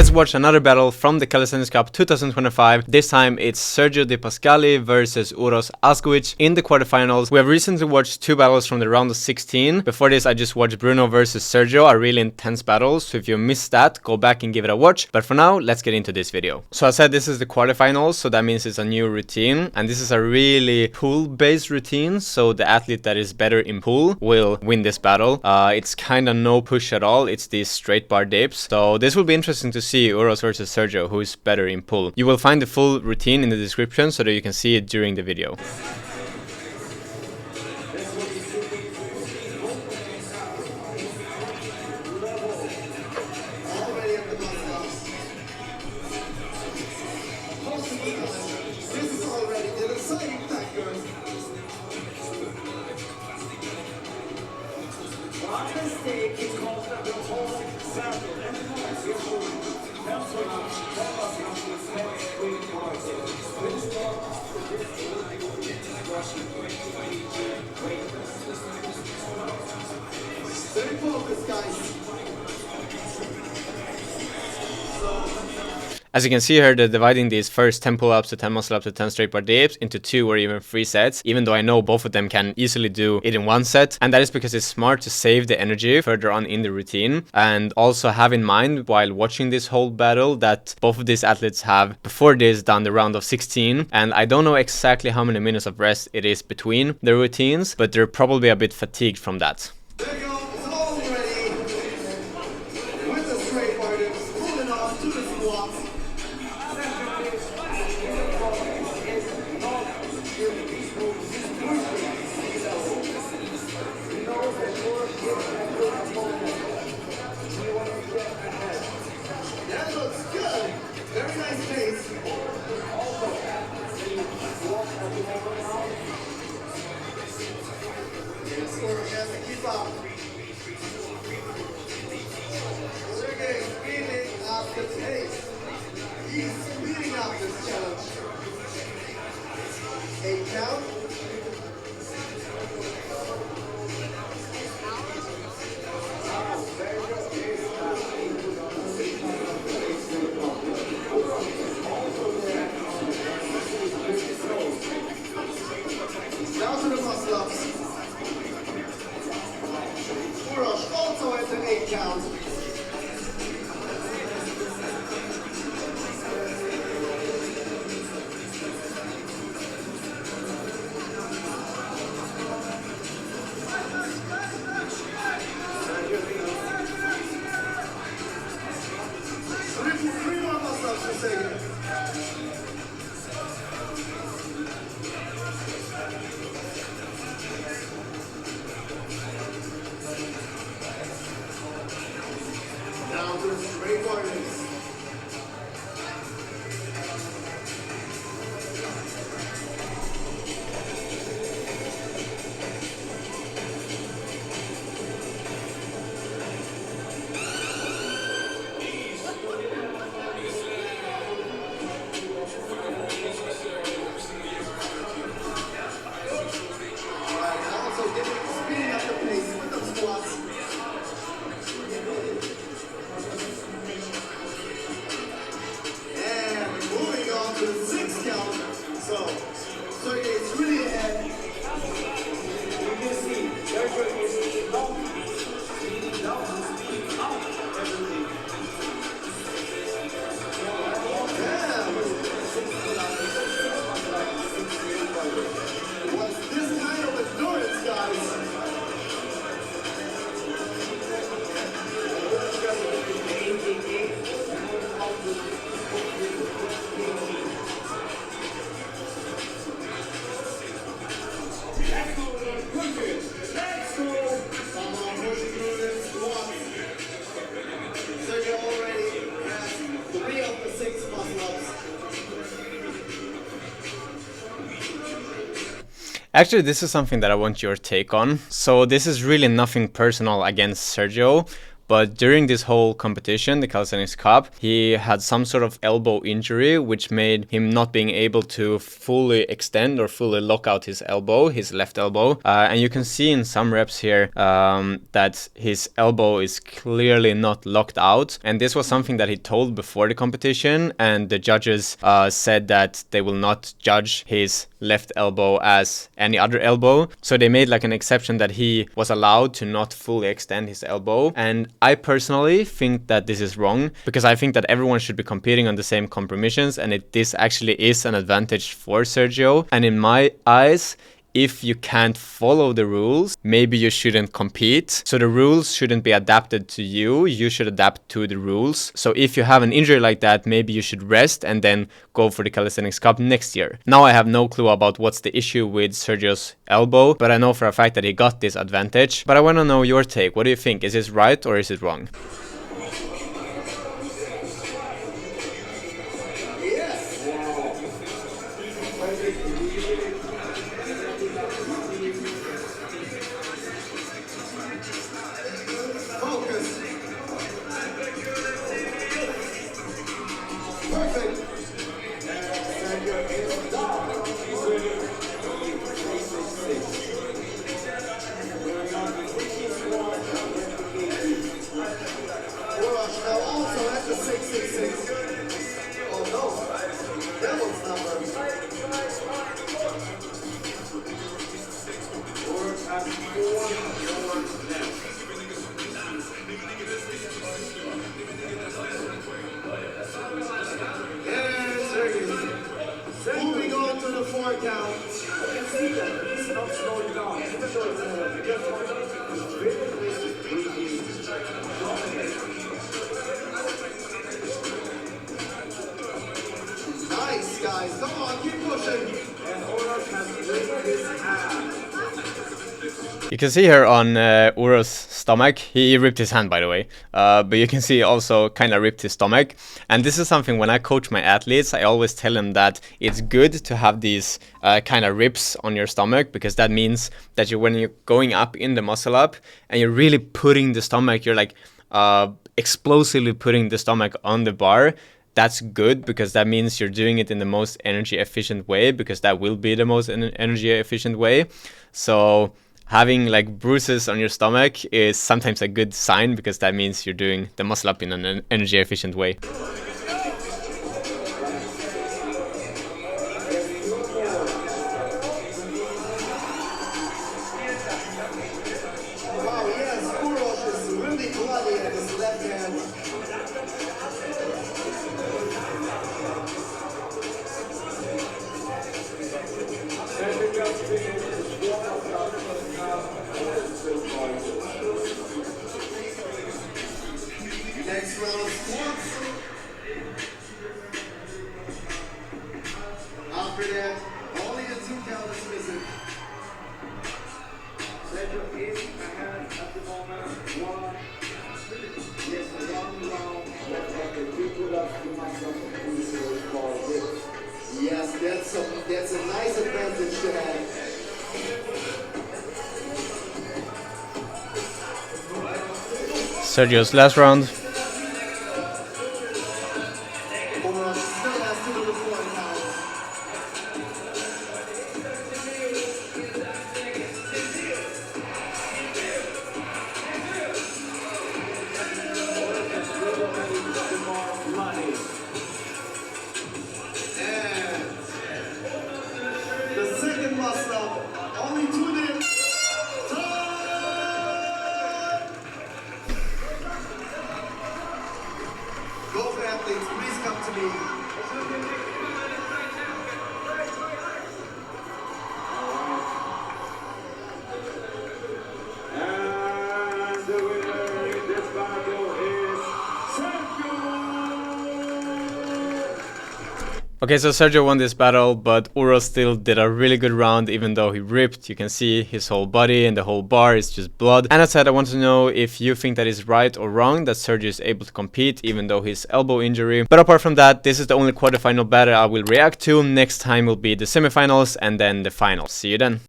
Let's watch another battle from the Calisthenics Cup 2025. This time it's Sergio de Pasquale versus Uroš Ašković in the quarterfinals. We have recently watched two battles from the round of 16. Before this, I just watched Bruno versus Sergio, a really intense battle. So if you missed that, go back and give it a watch. But for now, let's get into this video. So I said this is the quarterfinals, so that means it's a new routine. And this is a really pool-based routine. So the athlete that is better in pool will win this battle. It's kind of no push at all. It's these straight bar dips. So this will be interesting to see Uroš versus Sergio, who is better in pull. You will find the full routine in the description so that you can see it during the video. As you can see here, they're dividing these first 10 pull-ups to 10 muscle-ups to 10 straight bar dips into 2 or even 3 sets, even though I know both of them can easily do it in 1 set. And that is because it's smart to save the energy further on in the routine. And also have in mind while watching this whole battle that both of these athletes have before this done the round of 16. And I don't know exactly how many minutes of rest it is between the routines, but they're probably a bit fatigued from that. He's speeding up this challenge. 8 count. Down to the muscle-ups. Uroš also at the 8 count. Down to the straight bars. So it's really ahead. You can see Sergio is speeding down, speeding up everything. What's this kind of endurance, guys? Actually, this is something that I want your take on. So this is really nothing personal against Sergio, but during this whole competition, the Calisthenics Cup, he had some sort of elbow injury, which made him not being able to fully extend or fully lock out his elbow, his left elbow. And you can see in some reps here that his elbow is clearly not locked out. And this was something that he told before the competition, and the judges said that they will not judge his left elbow as any other elbow. So they made like an exception that he was allowed to not fully extend his elbow. And I personally think that this is wrong, because I think that everyone should be competing on the same compromisions, and this actually is an advantage for Sergio. And in my eyes, if you can't follow the rules, maybe you shouldn't compete. So the rules shouldn't be adapted to you. You should adapt to the rules. So if you have an injury like that, maybe you should rest and then go for the Calisthenics Cup next year. Now I have no clue about what's the issue with Sergio's elbow, but I know for a fact that he got this advantage. But I want to know your take. What do you think? Is this right or is it wrong? Moving on to the 4 count. You can see that he's not slowing down. Even though it's just nice, guys. Come on, keep pushing. And Uroš has raised his hand. You can see here on Uro's stomach, he ripped his hand, by the way, but you can see also kind of ripped his stomach. And this is something when I coach my athletes, I always tell them that it's good to have these kind of rips on your stomach, because that means that when you're going up in the muscle up and you're really putting the stomach, you're like explosively putting the stomach on the bar. That's good, because that means you're doing it in the most energy efficient way, because that will be the most energy efficient way. So having like bruises on your stomach is sometimes a good sign, because that means you're doing the muscle up in an energy efficient way. Wow, yes, Uroš is really bloody at his left hand. Next round of squats. After that, only the 2 count is missing. Sergio is ahead at the moment. 1. Yes, 1 round. The 2 pull-ups to muscle for this. Yes, that's a nice advantage to have. Sergio's last round. Uroš still has to do the 4 count. And the second muscle up, only 2 minutes. Both athletes, please come to me. And the winner in this battle is Sergio. Okay, so Sergio won this battle, but Uroš still did a really good round, even though he ripped. You can see his whole body and the whole bar is just blood. And as I said, I want to know if you think that is right or wrong that Sergio is able to compete, even though his elbow injury. But apart from that, this is the only quarterfinal battle I will react to. Next time will be the semifinals and then the finals. See you then.